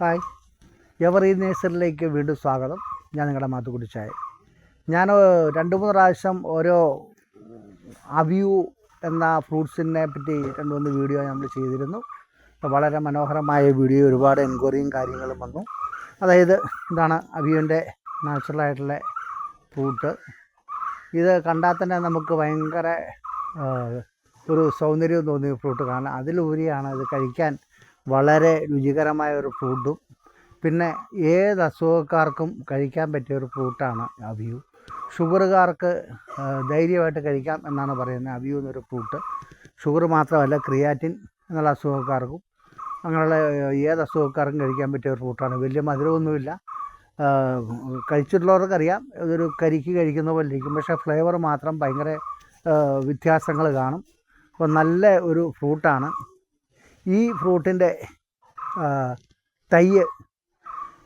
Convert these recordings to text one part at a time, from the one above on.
Hi, ever ഈ നേഴ്സറിയിലേക്ക് വീണ്ടും സ്വാഗതം. ഞാൻ നിങ്ങളുടെ മാത്തുക്കുട്ടിച്ചായ. ഞാൻ 2-3 പ്രാവശ്യം ഓരോ അവ്യൂ എന്ന ഫ്രൂട്ട്സിനെ പറ്റി 2-3 വീഡിയോ നമ്മൾ ചെയ്തിരുന്നു. വളരെ മനോഹരമായ വീഡിയോ, ഒരുപാട് എൻക്വയറിയും കാര്യങ്ങളും വന്നു. അതായത് ഇതാണ് അവ്യൂവിൻ്റെ നാച്ചുറലായിട്ടുള്ള ഫ്രൂട്ട്. ഇത് കണ്ടാൽ തന്നെ നമുക്ക് ഭയങ്കര ഒരു സൗന്ദര്യം തോന്നിയ ഫ്രൂട്ട് കാണാം. അതിലുപരിയാണ് ഇത് കഴിക്കാൻ വളരെ രുചികരമായ ഒരു ഫ്രൂട്ടും. പിന്നെ ഏത് അസുഖക്കാർക്കും കഴിക്കാൻ പറ്റിയ ഒരു ഫ്രൂട്ടാണ് അവ്യൂ. ഷുഗറുകാർക്ക് ധൈര്യമായിട്ട് കഴിക്കാം എന്നാണ് പറയുന്നത്. അവ്യൂ എന്നൊരു ഫ്രൂട്ട് ഷുഗർ മാത്രമല്ല, ക്രിയാറ്റിൻ എന്നുള്ള അസുഖക്കാർക്കും അങ്ങനെയുള്ള ഏത് അസുഖക്കാർക്കും കഴിക്കാൻ പറ്റിയ ഒരു ഫ്രൂട്ടാണ്. വലിയ മധുരമൊന്നുമില്ല. കഴിച്ചിട്ടുള്ളവർക്കറിയാം ഇതൊരു കരിക്ക് കഴിക്കുന്ന പോലെ ഇരിക്കും, പക്ഷേ ഫ്ലേവർ മാത്രം ഭയങ്കര വ്യത്യാസങ്ങൾ കാണും. അപ്പോൾ നല്ല ഒരു ഫ്രൂട്ടാണ്. ഈ ഫ്രൂട്ടിൻ്റെ തൈ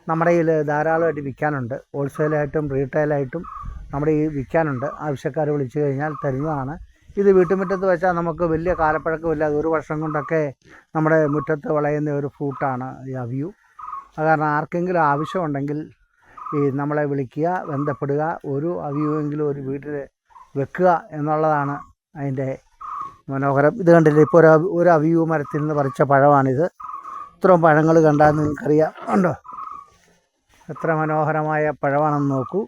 നമ്മുടെ കയ്യിൽ ധാരാളമായിട്ട് വിൽക്കാനുണ്ട്. ഹോൾസെയിലായിട്ടും റീറ്റെയിലായിട്ടും നമ്മുടെ ഈ വിൽക്കാനുണ്ട്. ആവശ്യക്കാർ വിളിച്ചു കഴിഞ്ഞാൽ തരുന്നതാണ്. ഇത് വീട്ടുമുറ്റത്ത് വെച്ചാൽ നമുക്ക് വലിയ കാലപ്പഴക്കമില്ല. 1 വർഷം കൊണ്ടൊക്കെ നമ്മുടെ മുറ്റത്ത് വിളയുന്ന ഒരു ഫ്രൂട്ടാണ് ഈ അവ്യൂ. അത് കാരണം ആർക്കെങ്കിലും ആവശ്യമുണ്ടെങ്കിൽ നമ്മളെ വിളിക്കുക, ബന്ധപ്പെടുക. ഒരു അവ്യൂവെങ്കിലും ഒരു വീട്ടിൽ വെക്കുക എന്നുള്ളതാണ് അതിൻ്റെ മനോഹരം. ഇത് കണ്ടില്ലേ, ഇപ്പോൾ ഒരു അവ്യൂ മരത്തിൽ നിന്ന് പറിച്ച പഴമാണിത്. ഇത്രയും പഴങ്ങൾ കണ്ടാൽ നിങ്ങൾക്കറിയാം. ഉണ്ടോ, എത്ര മനോഹരമായ പഴമാണെന്ന് നോക്കൂ.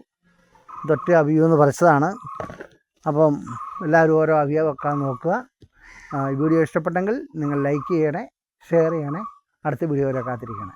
ഇതൊറ്റ അവ്യൂ എന്ന് പറിച്ചതാണ്. അപ്പം എല്ലാവരും ഓരോ അവ്യൂ വെക്കാൻ നോക്കുക. ഈ വീഡിയോ ഇഷ്ടപ്പെട്ടെങ്കിൽ നിങ്ങൾ ലൈക്ക് ചെയ്യണേ, ഷെയർ ചെയ്യണേ. അടുത്ത വീഡിയോ വരെ കാത്തിരിക്കണേ.